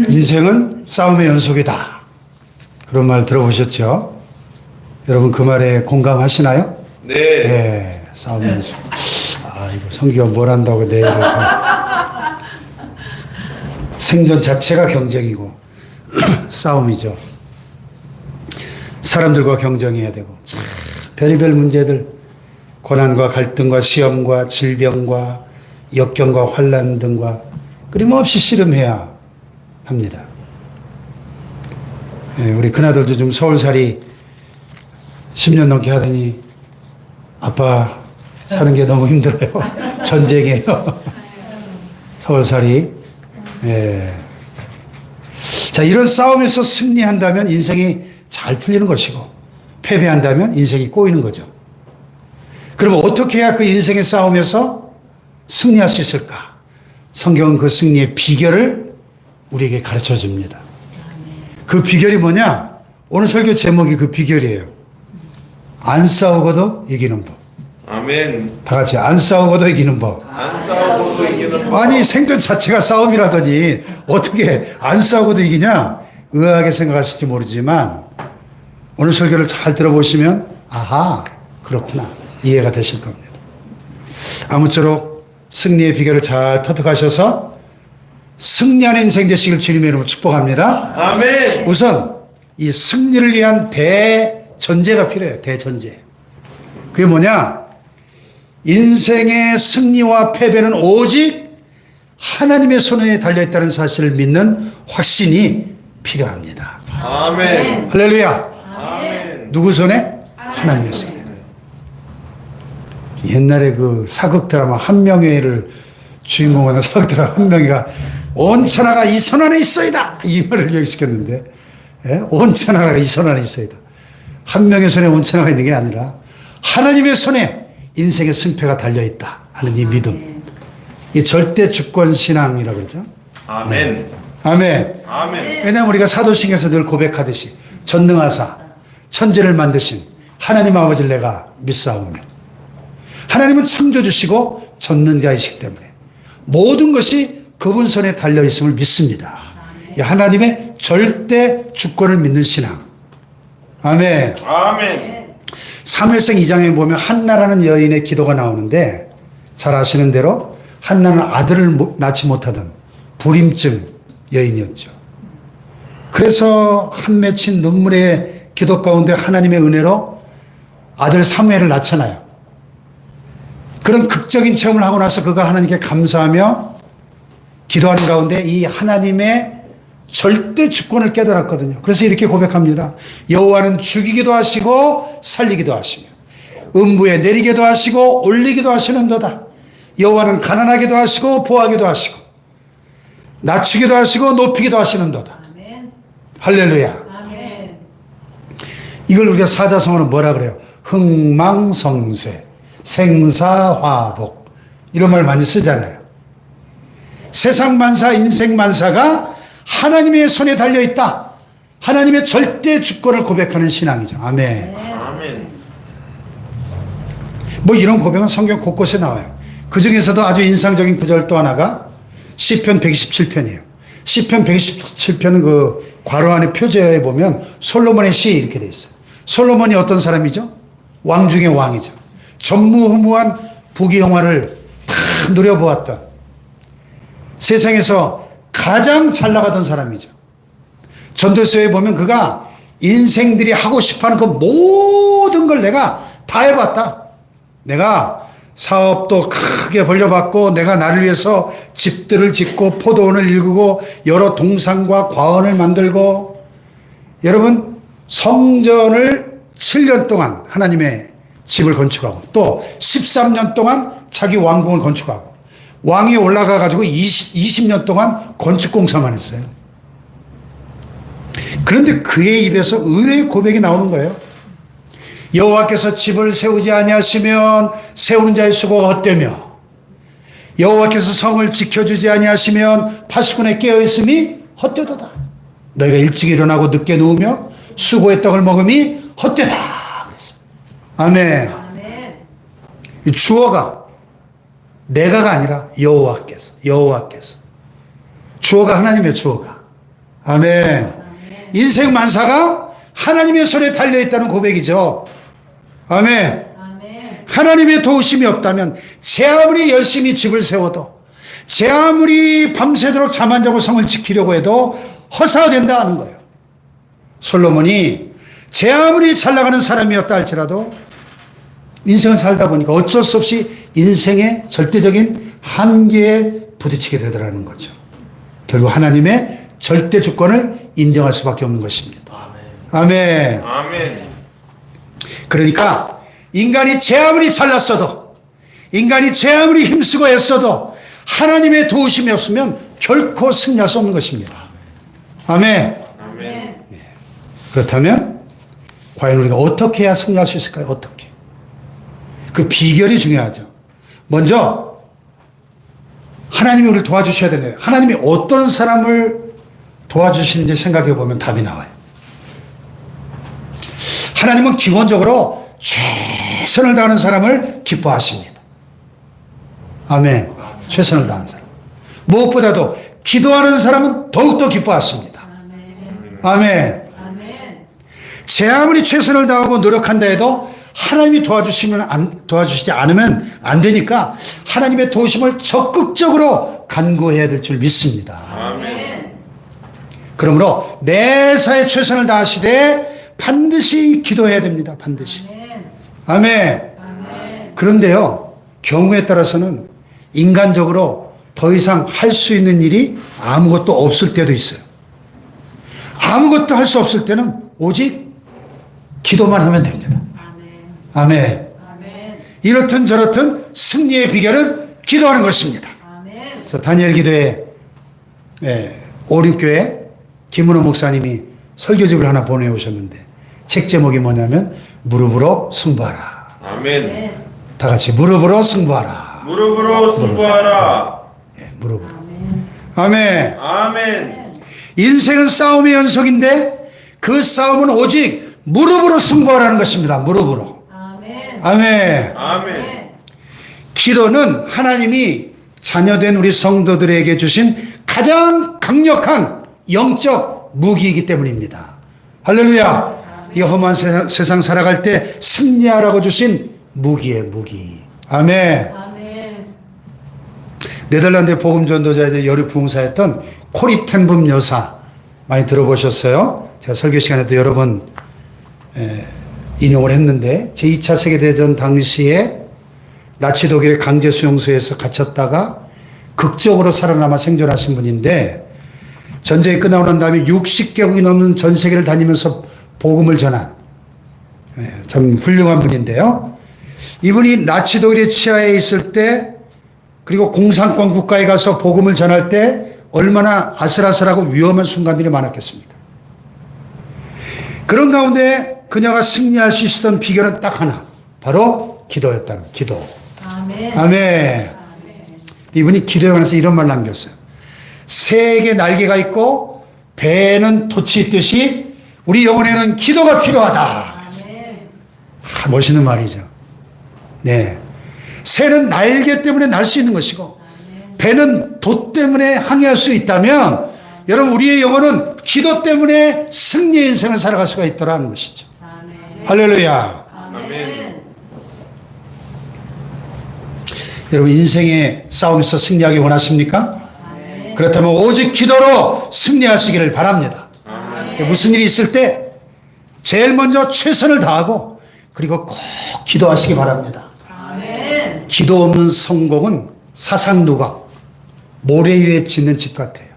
인생은 싸움의 연속이다. 그런 말 들어보셨죠? 여러분 그 말에 공감하시나요? 네. 네, 싸움의 연속. 이거 성기가 뭘 한다고 내 얘기를. 생존 자체가 경쟁이고 싸움이죠. 사람들과 경쟁해야 되고 별의별 문제들, 고난과 갈등과 시험과 질병과 역경과 환난 등과 끊임없이 씨름해야 합니다. 우리 큰아들도 좀 서울살이 10년 넘게 하더니 아빠 사는 게 너무 힘들어요. 전쟁이에요. 서울살이. 자, 이런 싸움에서 승리한다면 인생이 잘 풀리는 것이고 패배한다면 인생이 꼬이는 거죠. 그러면 어떻게 해야 그 인생의 싸움에서 승리할 수 있을까? 성경은 그 승리의 비결을 우리에게 가르쳐 줍니다. 그 비결이 뭐냐? 오늘 설교 제목이 그 비결이에요. 안 싸우고도 이기는 법. 아멘. 다 같이 안 싸우고도 이기는 법. 안 싸우고도 이기는 법. 아니 생존 자체가 싸움이라더니 어떻게 안 싸우고도 이기냐? 의아하게 생각하실지 모르지만 오늘 설교를 잘 들어보시면 아하 그렇구나 이해가 되실 겁니다. 아무쪼록 승리의 비결을 잘 터득하셔서 승리하는 인생 되시길 주님의 이름으로 축복합니다. 아멘. 우선 이 승리를 위한 대전제가 필요해요. 대전제. 그게 뭐냐? 인생의 승리와 패배는 오직 하나님의 손에 달려있다는 사실을 믿는 확신이 필요합니다. 아멘. 할렐루야. 아멘. 누구 손에? 하나님의 손에. 옛날에 그 사극 드라마 한명회를 주인공으로 하는 사극 드라마 한명회가 온천하가 이 손 안에 있어이다 이 말을 기억시켰는데, 온천하가 이 손 안에 있어이다. 한명의 손에 온천하가 있는 게 아니라 하나님의 손에 인생의 승패가 달려있다 하는 이 믿음, 이 절대 주권 신앙이라고 그러죠. 아멘. 네. 아멘. 아멘. 왜냐하면 우리가 사도신경에서 늘 고백하듯이 전능하사 천지를 만드신 하나님 아버지를 내가 믿사오며, 하나님은 창조주시고 전능자이시기 때문에 모든 것이 그분 손에 달려있음을 믿습니다. 이 하나님의 절대 주권을 믿는 신앙. 아멘. 아멘. 사무엘상 2장에 보면 한나라는 여인의 기도가 나오는데, 잘 아시는 대로 한나는 아들을 낳지 못하던 불임증 여인이었죠. 그래서 한 맺힌 눈물의 기도 가운데 하나님의 은혜로 아들 사무엘을 낳잖아요. 그런 극적인 체험을 하고 나서 그가 하나님께 감사하며 기도하는 가운데 이 하나님의 절대 주권을 깨달았거든요. 그래서 이렇게 고백합니다. 여호와는 죽이기도 하시고 살리기도 하시며 음부에 내리기도 하시고 올리기도 하시는도다. 여호와는 가난하기도 하시고 부하기도 하시고 낮추기도 하시고 높이기도 하시는도다. 아멘. 할렐루야. 아멘. 이걸 우리가 사자성어는 뭐라 그래요? 흥망성쇠, 생사화복, 이런 말 많이 쓰잖아요. 세상 만사, 인생 만사가 하나님의 손에 달려있다. 하나님의 절대 주권을 고백하는 신앙이죠. 아멘. 아멘. 뭐 이런 고백은 성경 곳곳에 나와요. 그 중에서도 아주 인상적인 구절 또 하나가 시편 127편이에요. 시편 127편은 그 괄호 안에 표제에 보면 솔로몬의 시 이렇게 되어 있어요. 솔로몬이 어떤 사람이죠? 왕 중의 왕이죠. 전무후무한 부귀영화를 다 누려보았던, 세상에서 가장 잘 나가던 사람이죠. 전도서에 보면 그가 인생들이 하고 싶어하는 그 모든 걸 내가 다 해봤다. 내가 사업도 크게 벌려봤고, 내가 나를 위해서 집들을 짓고 포도원을 일구고 여러 동산과 과원을 만들고, 여러분 성전을 7년 동안 하나님의 집을 건축하고 또 13년 동안 자기 왕궁을 건축하고 왕이 올라가 가지고 20년 동안 건축공사만 했어요. 그런데 그의 입에서 의외의 고백이 나오는 거예요. 여호와께서 집을 세우지 아니하시면 세우는 자의 수고가 헛되며, 여호와께서 성을 지켜주지 아니하시면 파수꾼의 깨어있음이 헛되도다. 너희가 일찍 일어나고 늦게 누우며 수고의 떡을 먹음이 헛되다. 그랬어요. 아멘. 아멘. 이 주어가 내가가 아니라 여호와께서 주어가 하나님의 주어가 아멘. 인생 만사가 하나님의 손에 달려있다는 고백이죠. 아멘. 하나님의 도우심이 없다면 제 아무리 열심히 집을 세워도 제 아무리 밤새도록 잠 안 자고 성을 지키려고 해도 허사가 된다 하는 거예요. 솔로몬이 제 아무리 잘 나가는 사람이었다 할지라도 인생을 살다 보니까 어쩔 수 없이 인생의 절대적인 한계에 부딪히게 되더라는 거죠. 결국 하나님의 절대 주권을 인정할 수밖에 없는 것입니다. 아멘. 아멘. 그러니까 인간이 제 아무리 잘났어도 인간이 제 아무리 힘쓰고 애써도 하나님의 도우심이 없으면 결코 승리할 수 없는 것입니다. 아멘. 아멘. 그렇다면 과연 우리가 어떻게 해야 승리할 수 있을까요? 어떻게? 그 비결이 중요하죠. 먼저 하나님이 우리를 도와주셔야 되네요. 하나님이 어떤 사람을 도와주시는지 생각해 보면 답이 나와요. 하나님은 기본적으로 최선을 다하는 사람을 기뻐하십니다. 아멘. 최선을 다하는 사람. 무엇보다도 기도하는 사람은 더욱더 기뻐하십니다. 아멘. 제 아무리 최선을 다하고 노력한다 해도 하나님이 도와주시지 않으면 안 되니까 하나님의 도우심을 적극적으로 간구해야 될 줄 믿습니다. 아멘. 그러므로 매사에 최선을 다하시되 반드시 기도해야 됩니다. 반드시. 아멘. 그런데요, 경우에 따라서는 인간적으로 더 이상 할 수 있는 일이 아무것도 없을 때도 있어요. 아무것도 할 수 없을 때는 오직 기도만 하면 됩니다. 아멘. 이렇든 저렇든 승리의 비결은 기도하는 것입니다. 그래서 다니엘 기도회 오림교회 김은호 목사님이 설교집을 하나 보내오셨는데 책 제목이 뭐냐면 무릎으로 승부하라. 아멘. 다 같이 무릎으로 승부하라. 무릎으로 승부하라. 무릎으로. 아멘. 아멘. 인생은 싸움의 연속인데 그 싸움은 오직 무릎으로 승부하라는 것입니다. 무릎으로. 아멘. 아멘. 기도는 하나님이 자녀된 우리 성도들에게 주신 가장 강력한 영적 무기이기 때문입니다. 할렐루야. 이 험한 세상 살아갈 때 승리하라고 주신 무기의 무기. 아멘. 네덜란드 복음 전도자의 여류 부흥사였던 코리 텐붐 여사 많이 들어보셨어요? 제가 설교 시간에도 여러 번 인용을 했는데 제2차 세계대전 당시에 나치 독일의 강제 수용소에서 갇혔다가 극적으로 살아남아 생존하신 분인데 전쟁이 끝나고 난 다음에 60개국이 넘는 전 세계를 다니면서 복음을 전한 참 훌륭한 분인데요. 이분이 나치 독일의 치하에 있을 때 그리고 공산권 국가에 가서 복음을 전할 때 얼마나 아슬아슬하고 위험한 순간들이 많았겠습니까? 그런 가운데 그녀가 승리할 수 있었던 비결은 딱 하나, 바로 기도였다는 기도. 아멘. 이분이 기도에 관해서 이런 말 남겼어요. 새에게 날개가 있고 배에는 돛이 있듯이 우리 영혼에는 기도가 필요하다. 멋있는 말이죠. 네. 새는 날개 때문에 날 수 있는 것이고 배는 돛 때문에 항해할 수 있다면 여러분 우리의 영혼은 기도 때문에 승리의 인생을 살아갈 수가 있더라는 것이죠. 할렐루야. 아멘. 여러분 인생의 싸움에서 승리하기 원하십니까? 그렇다면 오직 기도로 승리하시기를 바랍니다. 무슨 일이 있을 때 제일 먼저 최선을 다하고 그리고 꼭 기도하시기 바랍니다. 기도 없는 성공은 사상누각, 모래 위에 짓는 집 같아요.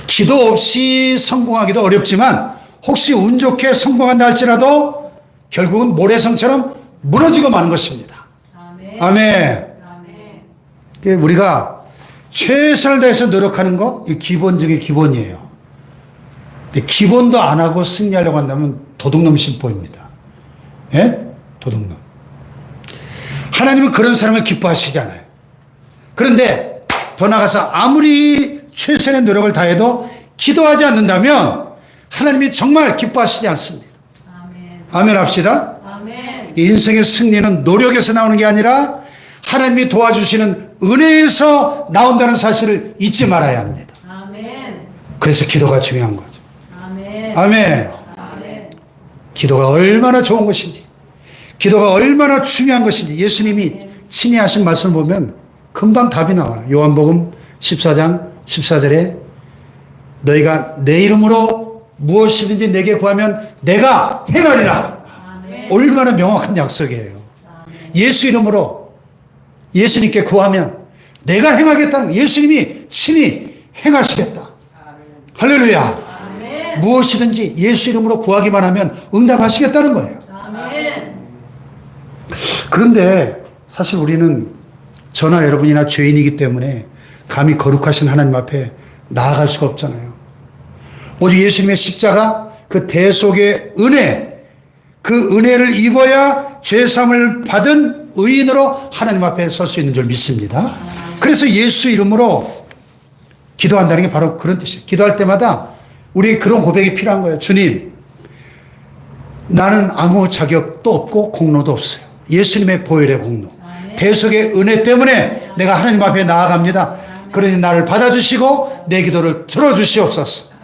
기도 없이 성공하기도 어렵지만 혹시 운 좋게 성공한다 할지라도 결국은 모래성처럼 무너지고 마는 것입니다. 아멘. 우리가 최선을 다해서 노력하는 거 기본 중에 기본이에요. 근데 기본도 안 하고 승리하려고 한다면 도둑놈 심보입니다. 예? 도둑놈. 하나님은 그런 사람을 기뻐하시잖아요. 그런데 더 나아가서 아무리 최선의 노력을 다해도 기도하지 않는다면 하나님이 정말 기뻐하시지 않습니다. 아멘 합시다. 인생의 승리는 노력에서 나오는 게 아니라 하나님이 도와주시는 은혜에서 나온다는 사실을 잊지 말아야 합니다. 그래서 기도가 중요한 거죠. 아멘. 아멘. 아멘. 기도가 얼마나 좋은 것인지, 기도가 얼마나 중요한 것인지 예수님이 친히 하신 말씀을 보면 금방 답이 나와요. 요한복음 14장 14절에 너희가 내 이름으로 무엇이든지 내게 구하면 내가 행하리라. 아멘. 얼마나 명확한 약속이에요. 예수 이름으로 예수님께 구하면 내가 행하겠다는 거예요. 예수님이 친히 행하시겠다. 할렐루야. 아멘. 무엇이든지 예수 이름으로 구하기만 하면 응답하시겠다는 거예요. 아멘. 그런데 사실 우리는 저나 여러분이나 죄인이기 때문에 감히 거룩하신 하나님 앞에 나아갈 수가 없잖아요. 오직 예수님의 십자가, 그 대속의 은혜, 그 은혜를 입어야 죄사함을 받은 의인으로 하나님 앞에 설 수 있는 줄 믿습니다. 그래서 예수 이름으로 기도한다는 게 바로 그런 뜻이에요. 기도할 때마다 우리 그런 고백이 필요한 거예요. 주님, 나는 아무 자격도 없고 공로도 없어요. 예수님의 보혈의 공로, 대속의 은혜 때문에 내가 하나님 앞에 나아갑니다. 그러니 나를 받아주시고 내 기도를 들어주시옵소서.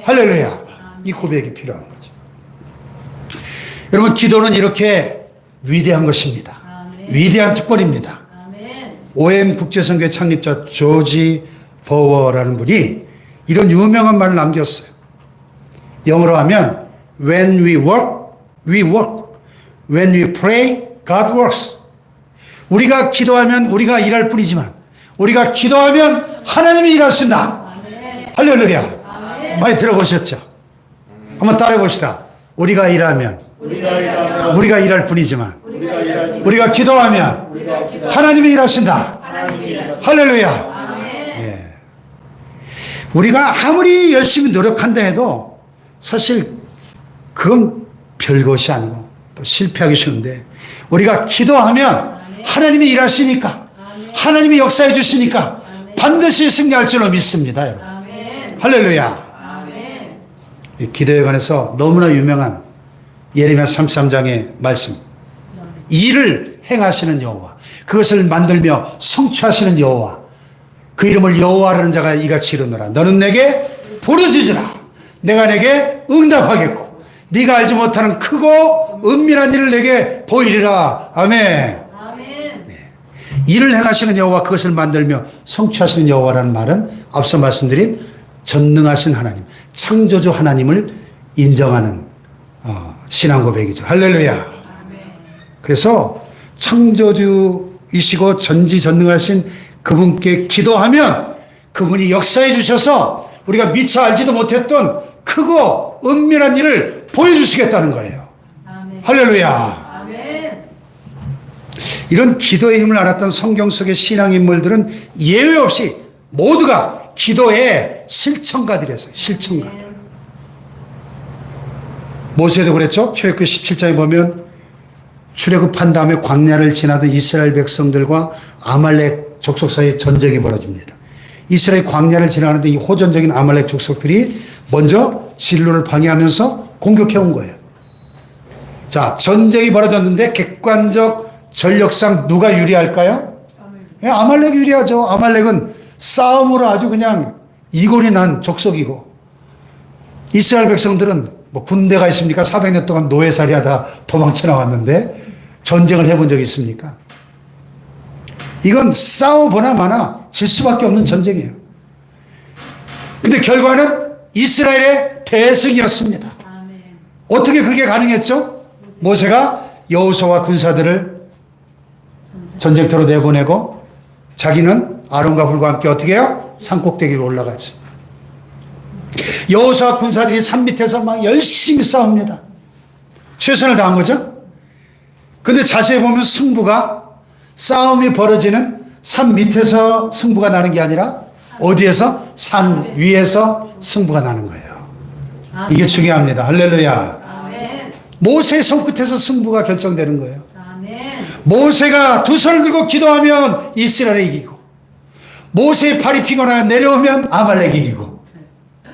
할렐루야. 이 고백이 필요한 거죠. 여러분, 기도는 이렇게 위대한 것입니다. 위대한 특권입니다. 아멘. OM 국제선교회 창립자 조지 버워라는 분이 이런 유명한 말을 남겼어요. 영어로 하면 When we work, we work. When we pray, God works. 우리가 기도하면 우리가 일할 뿐이지만 우리가 기도하면 하나님이 일하신다. 할렐루야. 많이 들어보셨죠? 한번 따라해 봅시다. 우리가 일하면 우리가 일할 뿐이지만 우리가 기도하면 하나님이 일하신다. 할렐루야. 예. 우리가 아무리 열심히 노력한다 해도 사실 그건 별것이 아니고 또 실패하기 쉬운데 우리가 기도하면 하나님이 일하시니까 하나님이 역사해 주시니까 반드시 승리할 줄로 믿습니다. 여러분. 할렐루야. 이 기도에 관해서 너무나 유명한 예레미야 33장의 말씀. 일을 행하시는 여호와, 그것을 만들며 성취하시는 여호와, 그 이름을 여호와라는 자가 이같이 이르노라. 너는 내게 부르짖으라. 내가 내게 응답하겠고 네가 알지 못하는 크고 은밀한 일을 내게 보이리라. 아멘. 네. 일을 행하시는 여호와, 그것을 만들며 성취하시는 여호와라는 말은 앞서 말씀드린 전능하신 하나님, 창조주 하나님을 인정하는 신앙 고백이죠. 할렐루야. 그래서 창조주이시고 전지전능하신 그분께 기도하면 그분이 역사해 주셔서 우리가 미처 알지도 못했던 크고 은밀한 일을 보여주시겠다는 거예요. 할렐루야. 이런 기도의 힘을 알았던 성경 속의 신앙인물들은 예외 없이 모두가 기도의 실천가들이었어요. 실천가들. 모세도 그랬죠. 출애굽기 17장에 보면 출애굽한 다음에 광야를 지나던 이스라엘 백성들과 아말렉 족속 사이에 전쟁이 벌어집니다. 이스라엘 광야를 지나가는데 이 호전적인 아말렉 족속들이 먼저 진로를 방해하면서 공격해 온 거예요. 자, 전쟁이 벌어졌는데 객관적 전력상 누가 유리할까요? 아말렉이 유리하죠. 아말렉은 싸움으로 아주 그냥 이골이 난 족속이고 이스라엘 백성들은 뭐 군대가 있습니까? 400년 동안 노예살이 하다 도망쳐 나왔는데 전쟁을 해본 적이 있습니까? 이건 싸워보나 마나 질 수밖에 없는 전쟁이에요. 근데 결과는 이스라엘의 대승이었습니다. 어떻게 그게 가능했죠? 모세가 여호수아와 군사들을 전쟁터로 내보내고 자기는 아론과 훌과 함께 어떻게 해요? 산꼭대기로 올라가죠. 여호수아 군사들이 산 밑에서 막 열심히 싸웁니다. 최선을 다한 거죠. 근데 자세히 보면 승부가 싸움이 벌어지는 산 밑에서 승부가 나는 게 아니라 어디에서? 산 위에서 승부가 나는 거예요. 이게 중요합니다. 할렐루야. 모세의 손끝에서 승부가 결정되는 거예요. 모세가 두 손을 들고 기도하면 이스라엘이 이기고 모세의 팔이 피곤하여 내려오면 아말렉이 이기고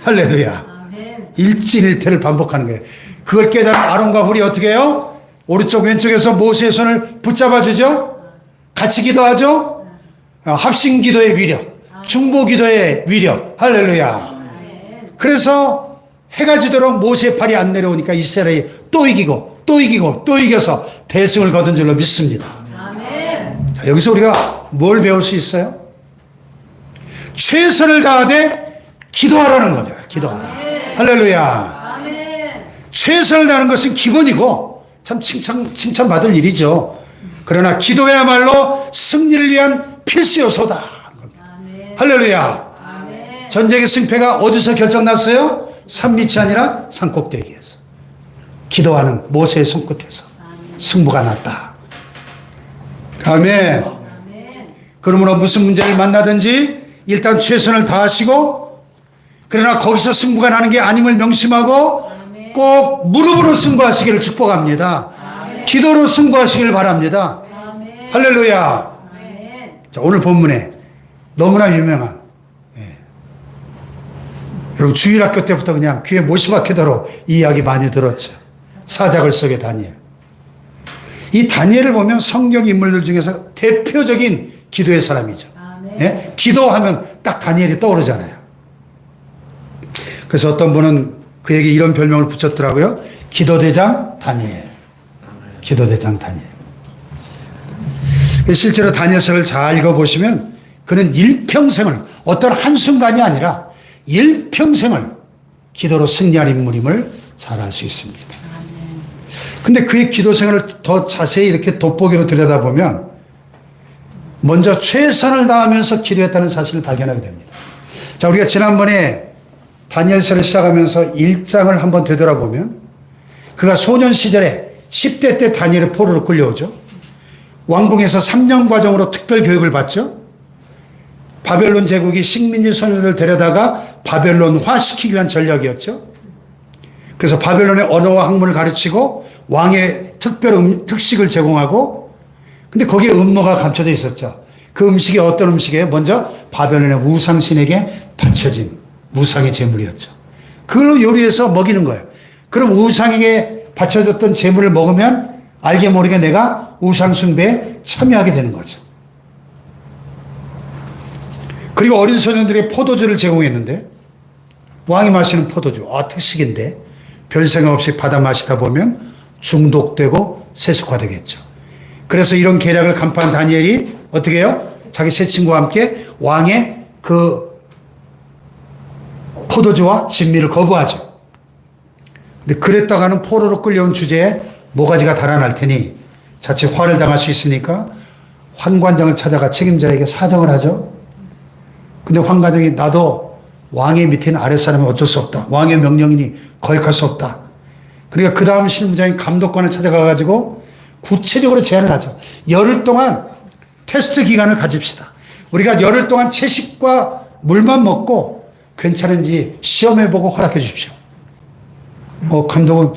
할렐루야. 일진일퇴를 반복하는 거예요. 그걸 깨달은 아론과 훌이 어떻게 해요? 오른쪽 왼쪽에서 모세의 손을 붙잡아 주죠. 같이 기도하죠. 합심 기도의 위력, 중보 기도의 위력. 할렐루야. 그래서 해가 지도록 모세의 팔이 안 내려오니까 이스라엘이 또 이기고 또 이기고 또 이겨서 대승을 거둔 줄로 믿습니다. 아멘. 자, 여기서 우리가 뭘 배울 수 있어요? 최선을 다하되 기도하라는 겁니다. 기도하라. 할렐루야. 아멘. 최선을 다하는 것은 기본이고 참 칭찬받을 일이죠. 그러나 기도야말로 승리를 위한 필수 요소다. 아멘. 할렐루야. 아멘. 전쟁의 승패가 어디서 결정났어요? 산 밑이 아니라 산 꼭대기에서. 기도하는 모세의 손끝에서 승부가 났다. 아멘. 아멘. 그러므로 무슨 문제를 만나든지 일단 최선을 다하시고, 그러나 거기서 승부가 나는 게 아님을 명심하고 꼭 무릎으로 승부하시기를 축복합니다. 기도로 승부하시기를 바랍니다. 아멘. 할렐루야. 아멘. 자, 오늘 본문에 너무나 유명한, 여러분 주일학교 때부터 그냥 귀에 못이 박히도록 이 이야기 많이 들었죠. 사자굴 속의 다니엘. 이 다니엘을 보면 성경 인물들 중에서 대표적인 기도의 사람이죠. 아멘. 예? 기도하면 딱 다니엘이 떠오르잖아요. 그래서 어떤 분은 그에게 이런 별명을 붙였더라고요. 기도대장 다니엘. 기도대장 다니엘. 실제로 다니엘서를 잘 읽어보시면 그는 일평생을, 어떤 한순간이 아니라 일평생을 기도로 승리한 인물임을 잘 알 수 있습니다. 근데 그의 기도 생활을 더 자세히 이렇게 돋보기로 들여다보면 먼저 최선을 다하면서 기도했다는 사실을 발견하게 됩니다. 자, 우리가 지난번에 다니엘서를 시작하면서 1장을 한번 되돌아보면 그가 소년 시절에 10대 때 다니엘의 포로로 끌려오죠. 왕궁에서 3년 과정으로 특별 교육을 받죠. 바벨론 제국이 식민지 소년들을 데려다가 바벨론화시키기 위한 전략이었죠. 그래서 바벨론의 언어와 학문을 가르치고 왕의 특별 특식을 제공하고, 근데 거기에 음모가 감춰져 있었죠. 그 음식이 어떤 음식이에요? 먼저 바벨론의 우상신에게 바쳐진 우상의 제물이었죠. 그걸로 요리해서 먹이는 거예요. 그럼 우상에게 바쳐졌던 제물을 먹으면 알게 모르게 내가 우상 숭배에 참여하게 되는 거죠. 그리고 어린 소년들에게 포도주를 제공했는데, 왕이 마시는 포도주, 특식인데 별 생각 없이 받아 마시다 보면 중독되고 세속화되겠죠. 그래서 이런 계략을 간파한 다니엘이 어떻게 해요? 자기 세 친구와 함께 왕의 그 포도주와 진미를 거부하죠. 근데 그랬다가는 포로로 끌려온 주제에 모가지가 달아날 테니 자칫 화를 당할 수 있으니까 환관장을 찾아가 책임자에게 사정을 하죠. 근데 환관장이 나도 왕의 밑에는 아랫사람이 어쩔 수 없다. 왕의 명령이니 거역할 수 없다. 그러니까 그 다음 실무자인 감독관을 찾아가가지고 구체적으로 제안을 하죠. 열흘 동안 테스트 기간을 가집시다. 우리가 열흘 동안 채식과 물만 먹고 괜찮은지 시험해보고 허락해 주십시오. 감독은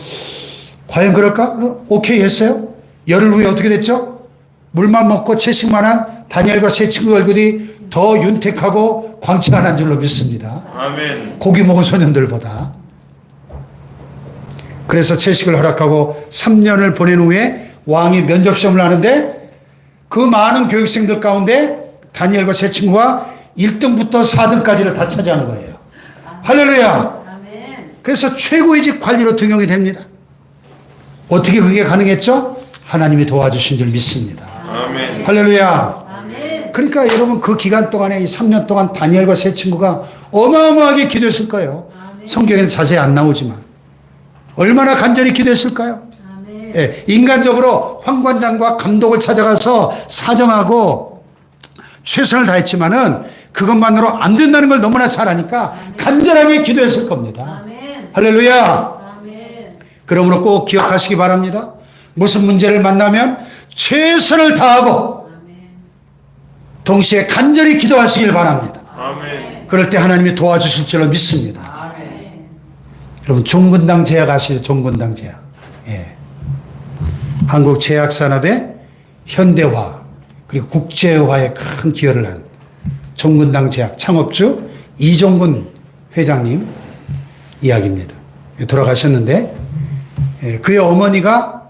과연 그럴까? 오케이 했어요. 열흘 후에 어떻게 됐죠? 물만 먹고 채식만 한 다니엘과 세 친구 얼굴이 더 윤택하고 광채가 줄로 믿습니다. 아멘. 고기 먹은 소년들보다. 그래서 채식을 허락하고 3년을 보낸 후에 왕이 면접시험을 하는데 그 많은 교육생들 가운데 다니엘과 세 친구가 1등부터 4등까지를 다 차지하는 거예요. 할렐루야. 아멘. 그래서 최고의 직 관리로 등용이 됩니다. 어떻게 그게 가능했죠? 하나님이 도와주신 줄 믿습니다. 아멘. 할렐루야. 아멘. 그러니까 여러분 그 기간 동안에 이 3년 동안 다니엘과 세 친구가 어마어마하게 기도했을 거예요. 성경에는 자세히 안 나오지만 얼마나 간절히 기도했을까요? 아멘. 예, 인간적으로 황관장과 감독을 찾아가서 사정하고 최선을 다했지만은 그것만으로 안 된다는 걸 너무나 잘 아니까 간절하게 기도했을 겁니다. 아멘. 할렐루야. 아멘. 그러므로 꼭 기억하시기 바랍니다. 무슨 문제를 만나면 최선을 다하고 아멘. 동시에 간절히 기도하시길 바랍니다. 아멘. 그럴 때 하나님이 도와주실 줄로 믿습니다. 아멘. 여러분 종근당 제약 아시죠? 종근당 제약. 예. 한국 제약 산업의 현대화 그리고 국제화에 큰 기여를 한 종근당 제약 창업주 이종근 회장님 이야기입니다. 돌아가셨는데 그의 어머니가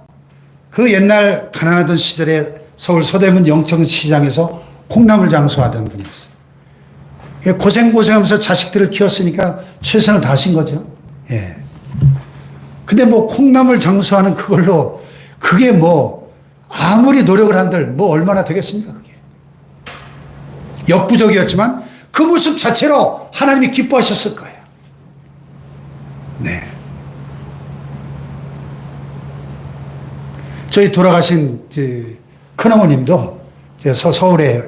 그 옛날 가난하던 시절에 서울 서대문 영천시장에서 콩나물 장수하던 분이었어요. 고생하면서 자식들을 키웠으니까 최선을 다하신 거죠. 예. 근데 뭐 콩나물 장수하는 그걸로 그게 뭐 아무리 노력을 한들 뭐 얼마나 되겠습니까, 그게. 역부족이었지만 그 모습 자체로 하나님이 기뻐하셨을 거예요. 네. 저희 돌아가신 큰어머님도 서울에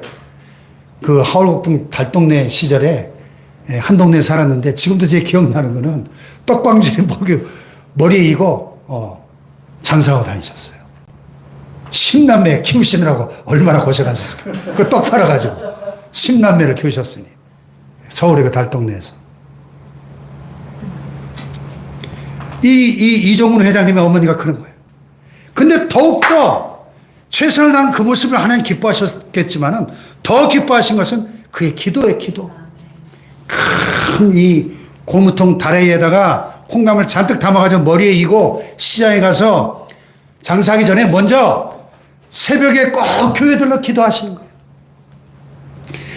그 하월곡동 달동네 시절에 한 동네에 살았는데 지금도 제 기억나는 거는 떡광주리 머리에 이고 장사하고 다니셨어요. 10남매 키우시느라고 얼마나 고생하셨을까요? 그 떡 팔아가지고 10남매를 키우셨으니 서울의 그 달동네에서 이종훈 회장님의 어머니가 그런 거예요. 근데 더욱더 최선을 다한 그 모습을 하나님 기뻐하셨겠지만은 더 기뻐하신 것은 그의 기도의 기도. 큰 이 고무통 다래에다가 콩나물 잔뜩 담아가지고 머리에 이고 시장에 가서 장사하기 전에 먼저 새벽에 꼭 교회 들러 기도하시는 거예요.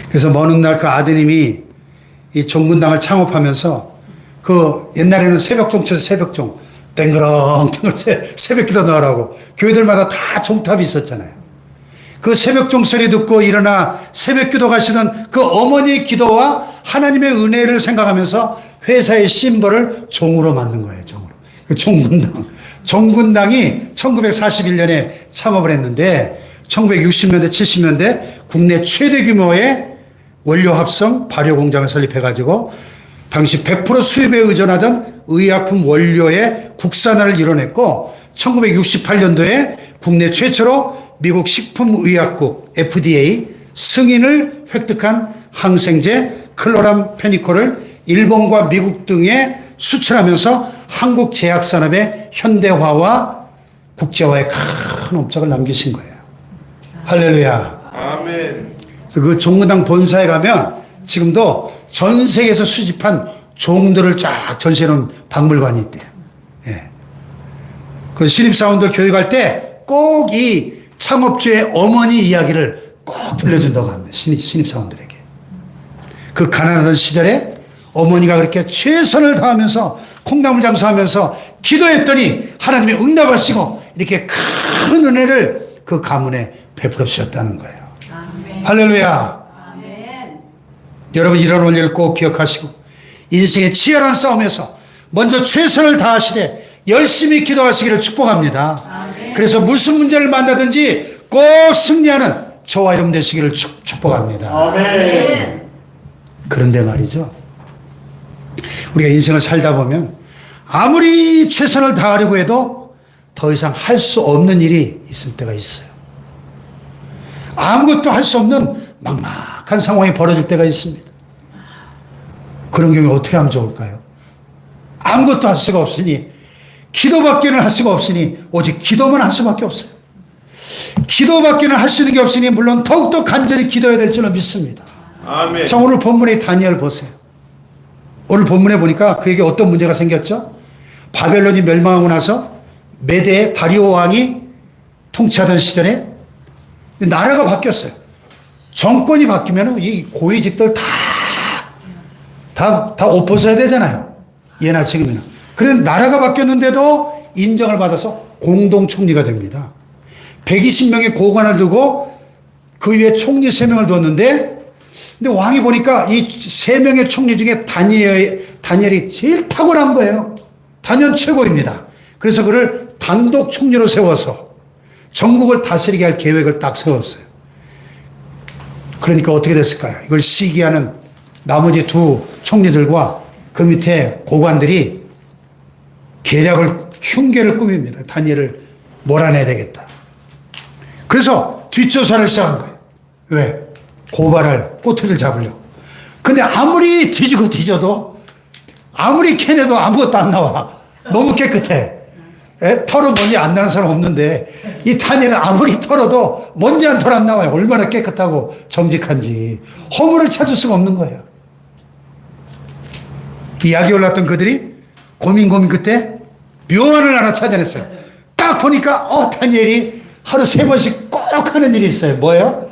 그래서 먼 훗날 그 아드님이 이 종군당을 창업하면서 그 옛날에는 새벽종 쳐서 새벽종 땡그렁땡글 새벽 기도 넣으라고 교회들마다 다 종탑이 있었잖아요. 그 새벽종 소리 듣고 일어나 새벽 기도 가시던 그 어머니의 기도와 하나님의 은혜를 생각하면서 회사의 심벌을 종으로 만든 거예요. 종으로. 그 종군당. 종군당이 1941년에 창업을 했는데 1960년대 70년대 국내 최대 규모의 원료 합성 발효 공장을 설립해가지고 당시 100% 수입에 의존하던 의약품 원료의 국산화를 이뤄냈고 1968년도에 국내 최초로 미국 식품의약국 FDA 승인을 획득한 항생제 클로람페니콜을 일본과 미국 등에 수출하면서 한국 제약산업의 현대화와 국제화에 큰 업적을 남기신 거예요. 할렐루야. 아멘. 그래서 그 종군당 본사에 가면 지금도 전 세계에서 수집한 종들을 쫙 전시해놓은 박물관이 있대요. 예. 그 신입사원들 교육할 때 꼭 이 창업주의 어머니 이야기를 꼭 들려준다고 합니다. 신입사원들에게. 그 가난하던 시절에 어머니가 그렇게 최선을 다하면서 콩나물 장수하면서 기도했더니 하나님이 응답하시고 이렇게 큰 은혜를 그 가문에 베풀어 주셨다는 거예요. 아멘. 할렐루야. 아멘. 여러분 이런 원리를 꼭 기억하시고 인생의 치열한 싸움에서 먼저 최선을 다하시되 열심히 기도하시기를 축복합니다. 아멘. 그래서 무슨 문제를 만나든지 꼭 승리하는 저와 여러분 되시기를 축복합니다. 아멘. 그런데 말이죠. 우리가 인생을 살다 보면 아무리 최선을 다하려고 해도 더 이상 할 수 없는 일이 있을 때가 있어요. 아무것도 할 수 없는 막막한 상황이 벌어질 때가 있습니다. 그런 경우에 어떻게 하면 좋을까요? 아무것도 할 수가 없으니 기도밖에는 할 수가 없으니 오직 기도만 할 수밖에 없어요. 기도밖에는 할 수 있는 게 없으니 물론 더욱더 간절히 기도해야 될 줄로 믿습니다. 아멘. 자, 오늘 본문의 다니엘 보세요. 오늘 본문에 보니까 그에게 어떤 문제가 생겼죠? 바벨론이 멸망하고 나서 메대의 다리오 왕이 통치하던 시절에 나라가 바뀌었어요. 정권이 바뀌면 이 고위직들 다 옷 벗어야 되잖아요. 예나 지금이나. 그런데 나라가 바뀌었는데도 인정을 받아서 공동총리가 됩니다. 120명의 고관을 두고 그 위에 총리 3명을 뒀는데 근데 왕이 보니까 이 3명의 총리 중에 다니엘이 제일 탁월한 거예요. 단연 최고입니다. 그래서 그를 단독 총리로 세워서 전국을 다스리게 할 계획을 딱 세웠어요. 그러니까 어떻게 됐을까요? 이걸 시기하는 나머지 2 총리들과 그 밑에 고관들이 흉계를 꾸밉니다. 다니엘을 몰아내야 되겠다. 그래서 뒷조사를 시작한 거예요. 왜? 고발할 꼬투리를 잡으려고. 근데 아무리 뒤지고 뒤져도 아무리 캐내도 아무것도 안 나와. 너무 깨끗해. 털은 먼지 안 나는 사람 없는데 이 다니엘은 아무리 털어도 먼지 한 털 안 나와요. 얼마나 깨끗하고 정직한지. 허물을 찾을 수가 없는 거예요. 이 약이 올랐던 그들이 고민 끝에 묘안을 하나 찾아냈어요. 딱 보니까 다니엘이 하루 3번씩 꼭 하는 일이 있어요. 뭐예요?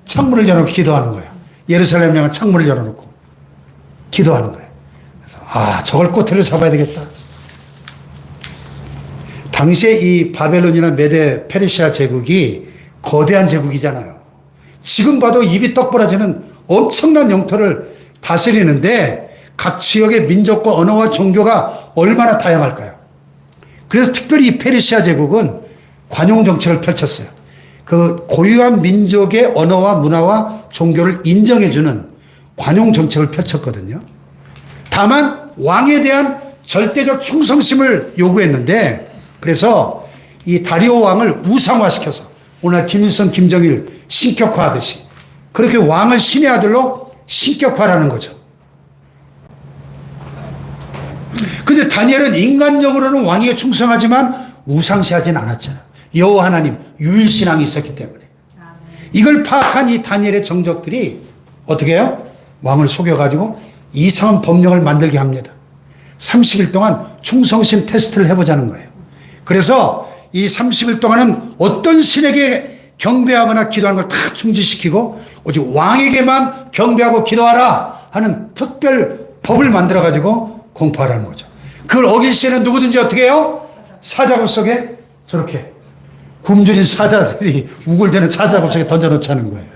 창문을 열어놓고 기도하는 거예요. 예루살렘 향한 창문을 열어놓고 기도하는 거예요. 그래서 저걸 꼬투리로 잡아야 되겠다. 당시에 이 바벨론이나 메데 페르시아 제국이 거대한 제국이잖아요. 지금 봐도 입이 떡 벌어지는 엄청난 영토를 다스리는데 각 지역의 민족과 언어와 종교가 얼마나 다양할까요? 그래서 특별히 이 페르시아 제국은 관용 정책을 펼쳤어요. 그 고유한 민족의 언어와 문화와 종교를 인정해주는 관용 정책을 펼쳤거든요. 다만 왕에 대한 절대적 충성심을 요구했는데 그래서 이 다리오 왕을 우상화시켜서 오늘 김일성, 김정일 신격화하듯이 그렇게 왕을 신의 아들로 신격화라는 거죠. 근데 다니엘은 인간적으로는 왕에게 충성하지만 우상시하진 않았잖아. 여호와 하나님 유일신앙이 있었기 때문에. 이걸 파악한 이 다니엘의 정적들이 어떻게 해요? 왕을 속여가지고 이상한 법령을 만들게 합니다. 30일 동안 충성심 테스트를 해보자는 거예요. 그래서 이 30일 동안은 어떤 신에게 경배하거나 기도하는 걸 다 중지시키고 오직 왕에게만 경배하고 기도하라 하는 특별 법을 만들어가지고 공포하라는 거죠. 그걸 어길 시에는 누구든지 어떻게 해요? 사자굴 속에 저렇게 굶주린 사자들이 우글대는 사자굴 속에 던져놓자는 거예요.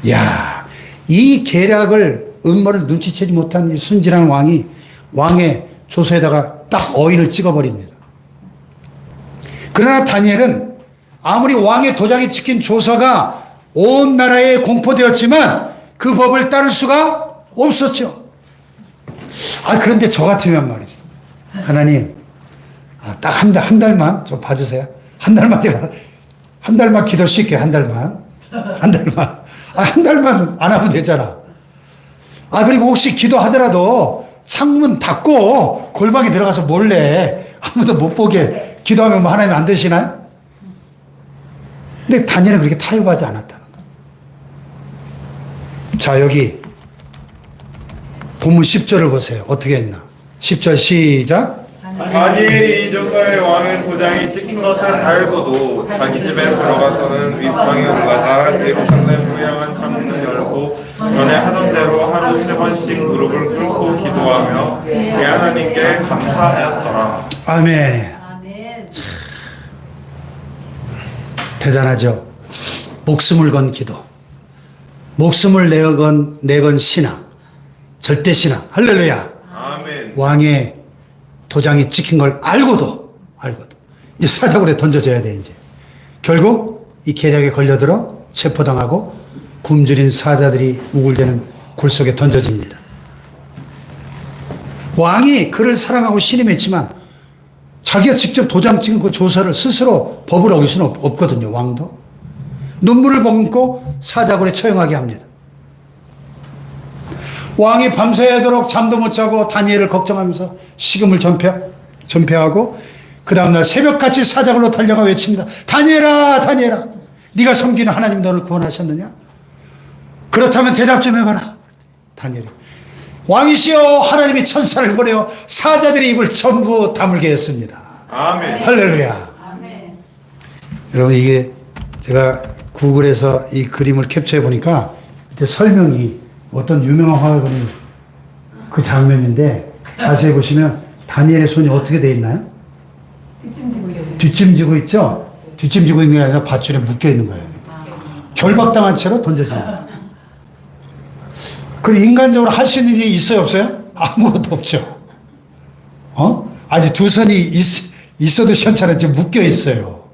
이야, 이 계략을 음모를 눈치채지 못한 이 순진한 왕이 왕의 조서에다가 딱 어인을 찍어버립니다. 그러나 다니엘은 아무리 왕의 도장이 찍힌 조서가 온 나라에 공포되었지만 그 법을 따를 수가 없었죠. 그런데 저 같으면 말이죠. 하나님, 딱 한 달만 좀 봐주세요. 한 달만 기도 쉴게요. 한 달만. 한 달만 안 하면 되잖아. 그리고 혹시 기도하더라도 창문 닫고 골방에 들어가서 몰래 아무도 못 보게 기도하면 뭐 하나님 안 되시나요? 근데 다니엘은 그렇게 타협하지 않았다는 거예요. 자, 여기 본문 10절을 보세요. 어떻게 했나? 10절 시작. 다니엘이 이 조서에 왕의 도장이 찍힌 것을 알고도 자기 집에 들어가서는 윗방에 올라가 예루살렘으로 향한 창문을 열고 전에 하던 대로 하루 3번씩 무릎을 꿇고 기도하며 내 하나님께 감사하였더라. 아멘. 아멘. 대단하죠. 목숨을 건 기도, 목숨을 내건 신앙, 절대 신앙. 할렐루야. 아멘. 왕의 도장이 찍힌 걸 알고도 이제 사자굴에 던져져야 돼. 이제 결국 이 계략에 걸려들어 체포당하고 굶주린 사자들이 우글대는 굴 속에 던져집니다. 왕이 그를 사랑하고 신임했지만 자기가 직접 도장 찍은 그 조서를 스스로 법을 어길 수는 없거든요. 왕도 눈물을 머금고 사자굴에 처형하게 합니다. 왕이 밤새도록 잠도 못 자고 다니엘을 걱정하면서 식음을 전폐하고 그 다음날 새벽같이 사자굴로 달려가 외칩니다. 다니엘아, 다니엘아, 네가 섬기는 하나님 너를 구원하셨느냐? 그렇다면 대답 좀 해봐라. 다니엘이, 왕이시여, 하나님이 천사를 보내어 사자들의 입을 전부 다물게 했습니다. 아멘. 할렐루야. 아멘. 여러분, 이게 제가 구글에서 이 그림을 캡처해 보니까 이때 설명이 어떤 유명한 화가분이 그 장면인데 자세히 보시면 다니엘의 손이 어떻게 돼 있나요? 뒷짐지고 있죠? 뒷짐지고 있는 게 아니라 밧줄에 묶여 있는 거예요. 결박당한 채로 던져집니다. 그리고 인간적으로 할 수 있는 일이 있어요, 없어요? 아무것도 없죠. 아니, 두 손이 있어도 시원찮아. 지금 묶여 있어요.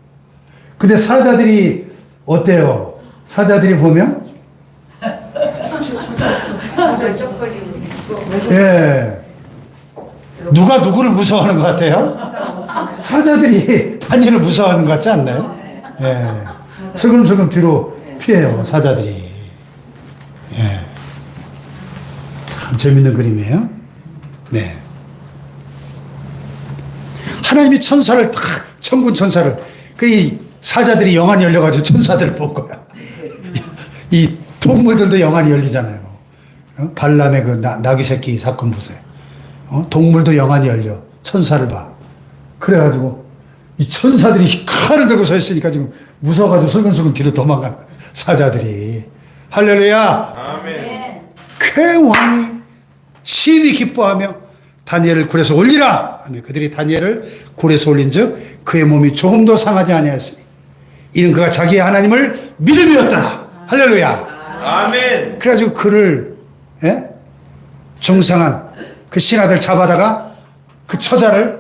근데 사자들이 어때요? 사자들이 보면 예. 누가 누구를 무서워하는 것 같아요? 사자들이 다니엘을 무서워하는 것 같지 않나요? 예. 슬금슬금 뒤로 피해요, 사자들이. 예. 참 재밌는 그림이에요. 네. 하나님이 천사를 딱, 천군 천사를, 이 사자들이 영안이 열려가지고 천사들을 본 거야. 이 동물들도 영안이 열리잖아요. 발람의 그 나귀 새끼 사건 보세요. 동물도 영안이 열려. 천사를 봐. 그래가지고 이 천사들이 칼을 들고 서 있으니까 지금 무서워가지고 슬금슬금 뒤로 도망간 사자들이. 할렐루야. 아멘. 그 왕이 심히 기뻐하며 다니엘을 굴에서 올리라 하며 그들이 다니엘을 굴에서 올린즉 그의 몸이 조금도 상하지 아니하였으니 이는 그가 자기의 하나님을 믿음이었더라. 할렐루야. 아멘. 그래가지고 그를 중상한 그 신하들 잡아다가 그 처자를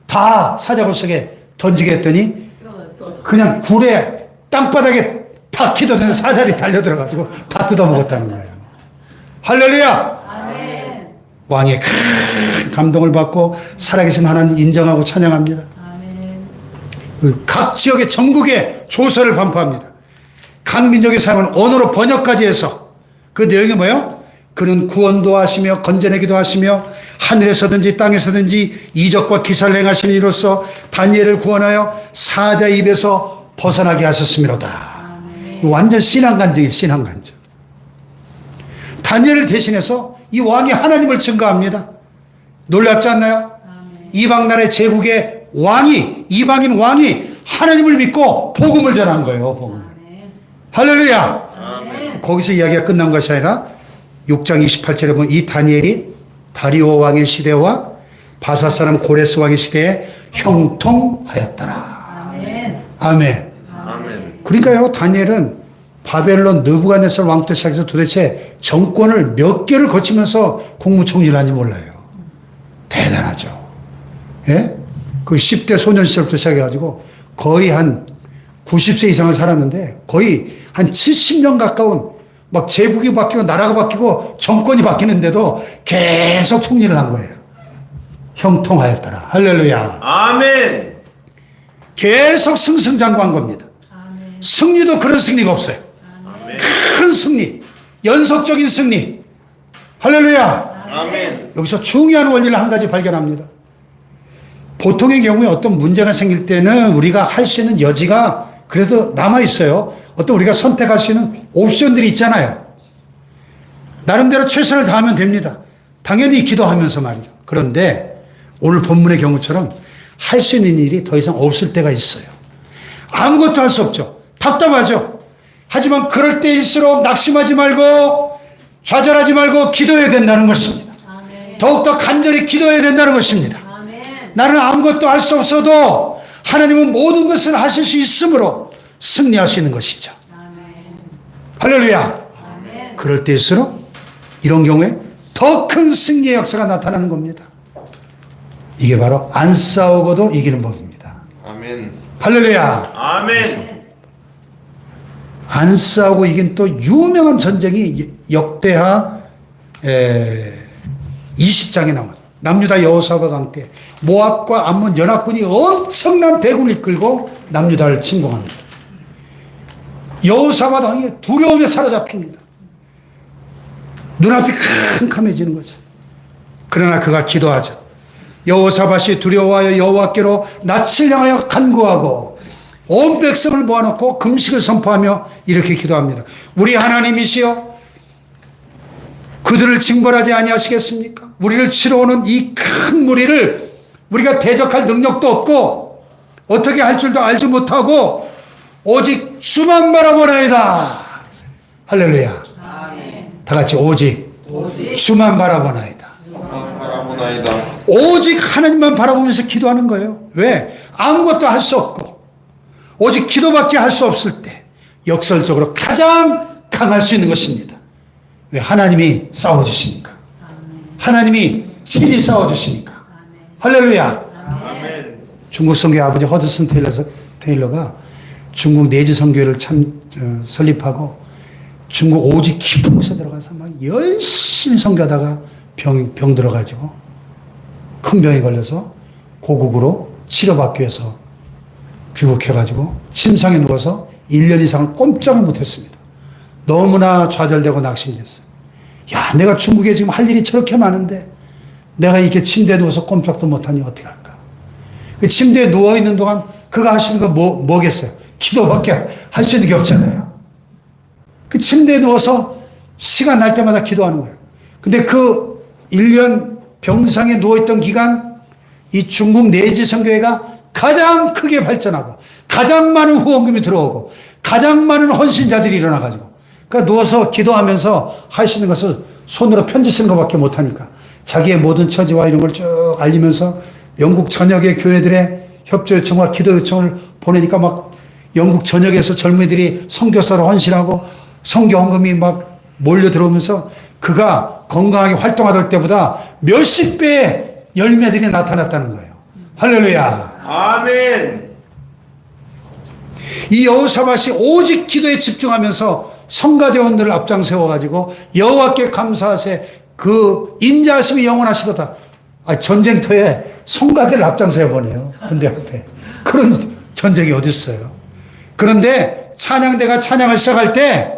다 사자굴 속에 던지게 했더니 그냥 굴에 땅바닥에 다 기도되는 사자들이 달려들어가지고 다 뜯어먹었다는 거예요. 할렐루야. 아멘. 왕의 큰 감동을 받고 살아계신 하나님 인정하고 찬양합니다. 아멘. 각 지역의 전국에 조서를 반포합니다. 각 민족이 사용하는 언어로 번역까지 해서 그 내용이 뭐예요? 그는 구원도 하시며 건져내기도 하시며 하늘에서든지 땅에서든지 이적과 기사를 행하시는 이로써 다니엘을 구원하여 사자 입에서 벗어나게 하셨음이로다. 완전 신앙간증이에요. 신앙간증. 다니엘을 대신해서 이 왕이 하나님을 증거합니다. 놀랍지 않나요? 이방 나라의 제국의 왕이, 이방인 왕이 하나님을 믿고 복음을 전한 거예요. 복음을. 할렐루야. 아멘. 거기서 이야기가 끝난 것이 아니라 6장 28절에 보면 이 다니엘이 다리오 왕의 시대와 바사 사람 고레스 왕의 시대에 형통하였더라. 아멘. 아멘. 아멘. 그러니까요, 다니엘은 바벨론 느부갓네살 왕부터 시작해서 도대체 정권을 몇 개를 거치면서 국무총리를 한지 몰라요. 대단하죠. 예? 그 10대 소년 시절부터 시작해가지고 거의 한 90세 이상을 살았는데 거의 한 70년 가까운 막 제국이 바뀌고 나라가 바뀌고 정권이 바뀌는데도 계속 총리를 한 거예요. 형통하였더라. 할렐루야. 아멘. 계속 승승장구한 겁니다. 아멘. 승리도 그런 승리가 없어요. 아멘. 큰 승리, 연속적인 승리. 할렐루야. 아멘. 여기서 중요한 원리를 한 가지 발견합니다. 보통의 경우에 어떤 문제가 생길 때는 우리가 할 수 있는 여지가 그래도 남아 있어요. 어떤 우리가 선택할 수 있는 옵션들이 있잖아요. 나름대로 최선을 다하면 됩니다. 당연히 기도하면서 말이죠. 그런데 오늘 본문의 경우처럼 할 수 있는 일이 더 이상 없을 때가 있어요. 아무것도 할 수 없죠. 답답하죠. 하지만 그럴 때일수록 낙심하지 말고 좌절하지 말고 기도해야 된다는 것입니다. 아멘. 더욱더 간절히 기도해야 된다는 것입니다. 아멘. 나는 아무것도 할 수 없어도 하나님은 모든 것을 하실 수 있으므로 승리할 수 있는 것이죠. 아멘. 할렐루야. 아멘. 그럴 때일수록 이런 경우에 더 큰 승리의 역사가 나타나는 겁니다. 이게 바로 안 싸우고도 이기는 법입니다. 아멘. 할렐루야. 아멘. 안 싸우고 이긴 또 유명한 전쟁이 역대하 20장에 나오죠. 남유다 여호사밧 왕 때 모압과 암몬 연합군이 엄청난 대군을 이끌고 남유다를 침공합니다. 여호사밧 왕이 두려움에 사로잡힙니다. 눈앞이 캄캄해지는 거죠. 그러나 그가 기도하죠. 여호사밧이 두려워하여 여호와께로 낯을 향하여 간구하고 온 백성을 모아놓고 금식을 선포하며 이렇게 기도합니다. 우리 하나님이시여 그들을 징벌하지 아니하시겠습니까? 우리를 치러 오는 이 큰 무리를 우리가 대적할 능력도 없고 어떻게 할 줄도 알지 못하고 오직 주만 바라보나이다. 할렐루야. 아멘. 다 같이 오직 주만 바라보나이다. 바라보나이다. 오직 하나님만 바라보면서 기도하는 거예요. 왜? 아무것도 할 수 없고 오직 기도밖에 할 수 없을 때 역설적으로 가장 강할 수 있는 것입니다. 왜? 하나님이 싸워주시니까. 하나님이 친히 싸워주시니까. 할렐루야. 아멘. 중국 선교의 아버지 허드슨 테일러가 중국 내지 선교회를 설립하고 중국 오직 깊은 곳에 들어가서 막 열심히 선교하다가 병 들어가지고 큰 병에 걸려서 고국으로 치료받기 위해서 귀국해가지고 침상에 누워서 1년 이상을 꼼짝을 못했습니다. 너무나 좌절되고 낙심이 됐어요. 야, 내가 중국에 지금 할 일이 저렇게 많은데 내가 이렇게 침대에 누워서 꼼짝도 못하니 어떻게 할까? 그 침대에 누워있는 동안 그가 할 수 있는 건 뭐겠어요? 기도밖에 할 수 있는 게 없잖아요. 그 침대에 누워서 시간 날 때마다 기도하는 거예요. 근데 그 1년 병상에 누워있던 기간 이 중국 내지 선교회가 가장 크게 발전하고 가장 많은 후원금이 들어오고 가장 많은 헌신자들이 일어나가지고 그러니까 누워서 기도하면서 할 수 있는 것을 손으로 편지 쓰는 것밖에 못하니까 자기의 모든 처지와 이런 걸 쭉 알리면서 영국 전역의 교회들의 협조 요청과 기도 요청을 보내니까 막 영국 전역에서 젊은이들이 선교사로 헌신하고 선교 헌금이 막 몰려 들어오면서 그가 건강하게 활동하던 때보다 몇십 배의 열매들이 나타났다는 거예요. 할렐루야. 아멘. 이 여호사밧이 오직 기도에 집중하면서 성가대원들을 앞장 세워가지고 여호와께 감사하세 그 인자하심이 영원하시도다. 전쟁터에 성가대를 앞장 세워보네요. 군대 앞에. 그런 전쟁이 어디 있어요. 그런데 찬양대가 찬양을 시작할 때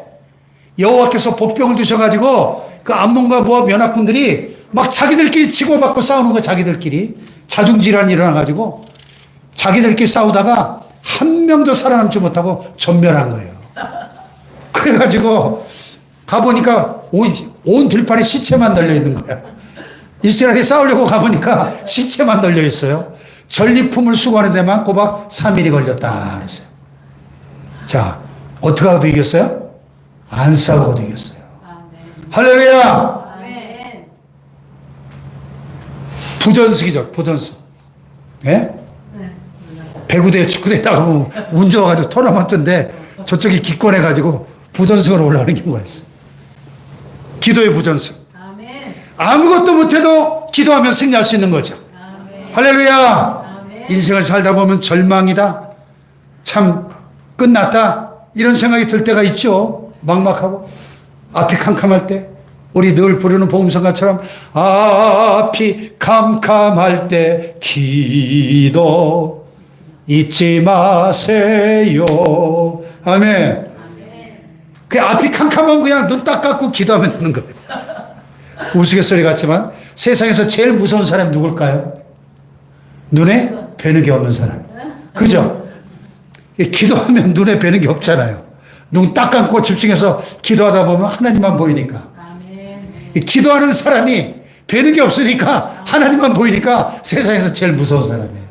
여호와께서 복병을 두셔가지고 그 암몬과 모압 연합군들이 막 자기들끼리 치고받고 싸우는 거예요. 자기들끼리 자중질환이 일어나가지고 자기들끼리 싸우다가 한 명도 살아남지 못하고 전멸한 거예요. 그래가지고 가보니까 온 들판에 시체만 널려있는 거야. 이스라엘이 싸우려고 가보니까 시체만 널려있어요. 전리품을 수거하는 데만 꼬박 3일이 걸렸다 그랬어요. 자, 어떻게 하고도 이겼어요? 안 싸우고도 이겼어요. 아멘. 할렐루야. 아멘. 부전승이죠. 부전승. 예? 네. 배구대 축구대 나가면 운 좋아가지고 토너먼트인데 저쪽이 기권해가지고 부전승으로 올라가는 경우가 있어요. 기도의 부전승. 아멘. 아무것도 못해도 기도하면 승리할 수 있는 거죠. 아멘. 할렐루야. 아멘. 인생을 살다 보면 절망이다. 참 끝났다. 이런 생각이 들 때가 있죠. 막막하고 앞이 캄캄할 때 우리 늘 부르는 복음성가처럼 앞이 캄캄할 때 기도 잊지 마세요. 아멘. 그 앞이 캄캄하면 그냥 눈 딱 감고 기도하면 되는 거예요. 우스갯소리 같지만 세상에서 제일 무서운 사람이 누굴까요? 눈에 뵈는 게 없는 사람. 그죠? 기도하면 눈에 뵈는 게 없잖아요. 눈 딱 감고 집중해서 기도하다 보면 하나님만 보이니까. 아멘. 기도하는 사람이 뵈는 게 없으니까 하나님만 보이니까 세상에서 제일 무서운 사람이에요.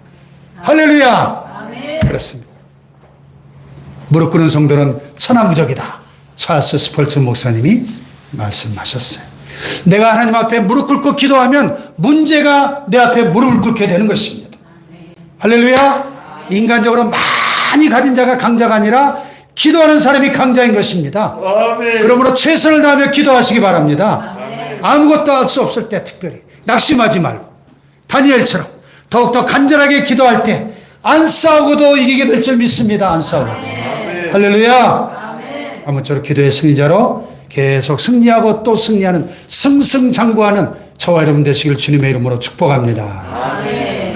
할렐루야. 아멘. 그렇습니다. 무릎 꿇는 성도는 천하무적이다. 찰스 스펄튼 목사님이 말씀하셨어요. 내가 하나님 앞에 무릎 꿇고 기도하면 문제가 내 앞에 무릎을 꿇게 되는 것입니다. 할렐루야. 인간적으로 많이 가진 자가 강자가 아니라 기도하는 사람이 강자인 것입니다. 아멘. 그러므로 최선을 다하며 기도하시기 바랍니다. 아무것도 할 수 없을 때 특별히 낙심하지 말고 다니엘처럼 더욱더 간절하게 기도할 때 안 싸우고도 이기게 될 줄 믿습니다. 안 싸우고. 할렐루야. 아무쪼록 기도의 승리자로 계속 승리하고 또 승리하는 승승장구하는 저와 여러분 되시길 주님의 이름으로 축복합니다. 아멘.